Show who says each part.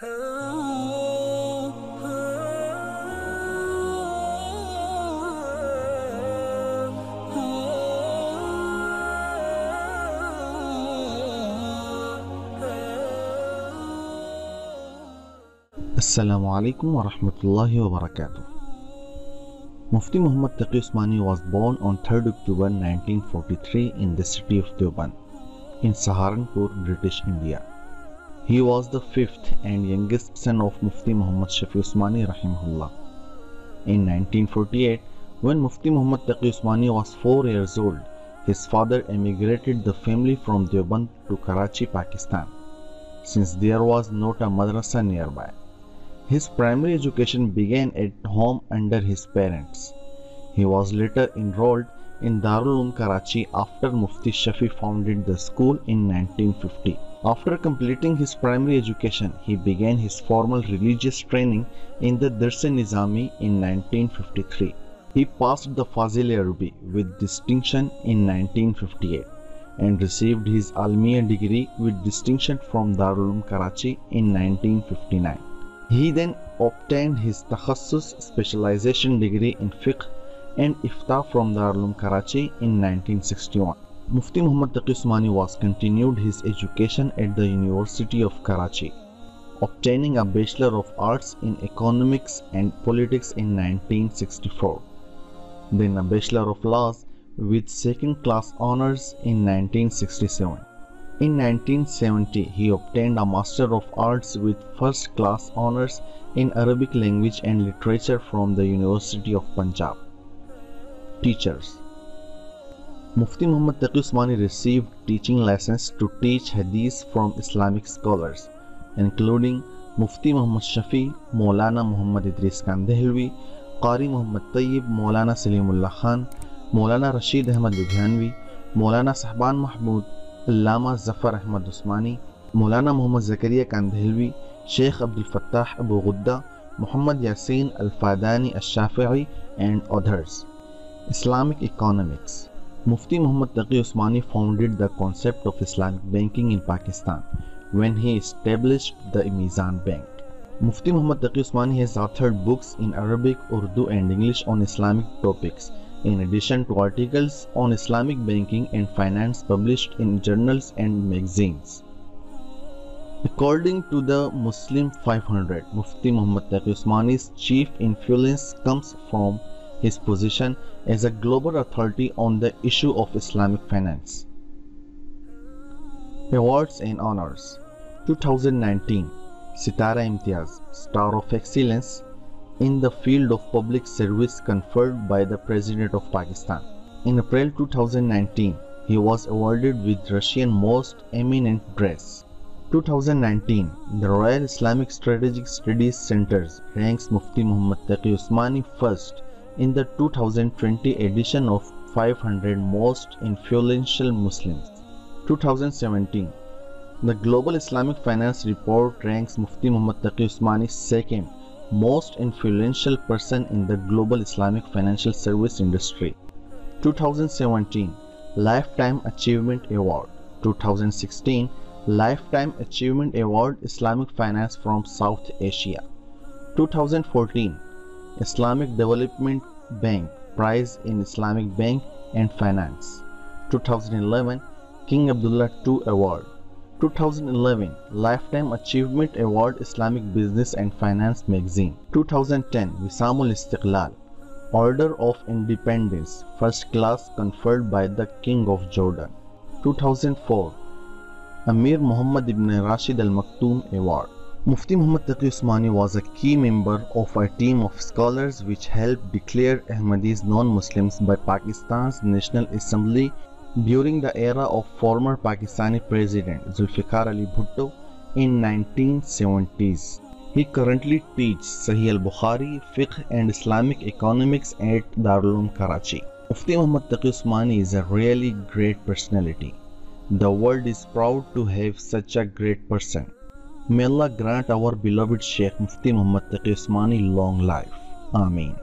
Speaker 1: Assalamu alaikum wa rahmatullahi wa barakatuh. Mufti Muhammad Taqi Usmani was born on 3rd October 1943 in the city of Deoband in Saharanpur, British India. He was the fifth and youngest son of Mufti Muhammad Shafi Usmani rahimahullah. In 1948, when Mufti Muhammad Taqi Usmani was 4 years old, his father emigrated the family from Deoband to Karachi, Pakistan, since there was not a madrasah nearby. His primary education began at home under his parents. He was later enrolled in Darul Uloom Karachi after Mufti Shafi founded the school in 1950. After completing his primary education, he began his formal religious training in the Dars-i Nizami in 1953. He passed the Fazil-i Arabi with distinction in 1958 and received his Alimiyyah degree with distinction from Darul Uloom Karachi in 1959. He then obtained his Takhassus specialization degree in fiqh and ifta from Darul Uloom Karachi in 1961. Mufti Muhammad Taqi Usmani was continued his education at the University of Karachi, obtaining a Bachelor of Arts in Economics and Politics in 1964, then a Bachelor of Laws with second class honors in 1967. In 1970, he obtained a Master of Arts with first class honors in Arabic language and literature from the University of Punjab. Teachers: Mufti Muhammad Taqi Usmani received teaching lessons to teach hadith from Islamic scholars, including Mufti Muhammad Shafi, Maulana Muhammad Idris Khan Dehlvi, Qari Muhammad Tayyib, Maulana Salimullah Khan, Maulana Rashid Ahmad Ludhianvi, Maulana Sahban Mahmud, Allama Zafar Ahmad Usmani, Maulana Muhammad Zakaria Khan Dehlvi, Sheikh Abdul Fattah Abu Ghudda, Muhammad Yasin Al-Fadani Al-Shafi'i, and others. Islamic Economics: Mufti Muhammad Taqi Usmani founded the concept of Islamic banking in Pakistan when he established the Mizan Bank. Mufti Muhammad Taqi Usmani has authored books in Arabic, Urdu, and English on Islamic topics, in addition to articles on Islamic banking and finance published in journals and magazines. According to the Muslim 500, Mufti Muhammad Taqi Usmani's chief influence comes from his position as a global authority on the issue of Islamic finance. Awards and Honors: 2019 Sitara Imtiaz, Star of Excellence in the field of public service, conferred by the President of Pakistan. In April 2019, he was awarded with Russian Most Eminent Dress. 2019, the Royal Islamic Strategic Studies Centers ranks Mufti Muhammad Taqi Usmani first in the 2020 edition of 500 Most Influential Muslims. 2017, the Global Islamic Finance Report ranks Mufti Muhammad Taqi Usmani second most influential person in the global Islamic financial service industry. 2017 Lifetime Achievement Award. 2016 Lifetime Achievement Award, Islamic Finance from South Asia. 2014 Islamic Development Bank Prize in Islamic Bank and Finance. 2011 King Abdullah II Award. 2011 Lifetime Achievement Award, Islamic Business and Finance Magazine. 2010 Wisamul Istiqlal, Order of Independence, First Class, conferred by the King of Jordan. 2004 Amir Muhammad ibn Rashid Al Maktoum Award. Mufti Muhammad Taqi Usmani was a key member of a team of scholars which helped declare Ahmadis non-Muslims by Pakistan's National Assembly during the era of former Pakistani President Zulfikar Ali Bhutto in 1970s. He currently teaches Sahih al-Bukhari, Fiqh and Islamic Economics at Darul Uloom Karachi. Mufti Muhammad Taqi Usmani is a really great personality. The world is proud to have such a great person. May Allah grant our beloved Sheikh Mufti Muhammad Taqi Usmani long life. Ameen.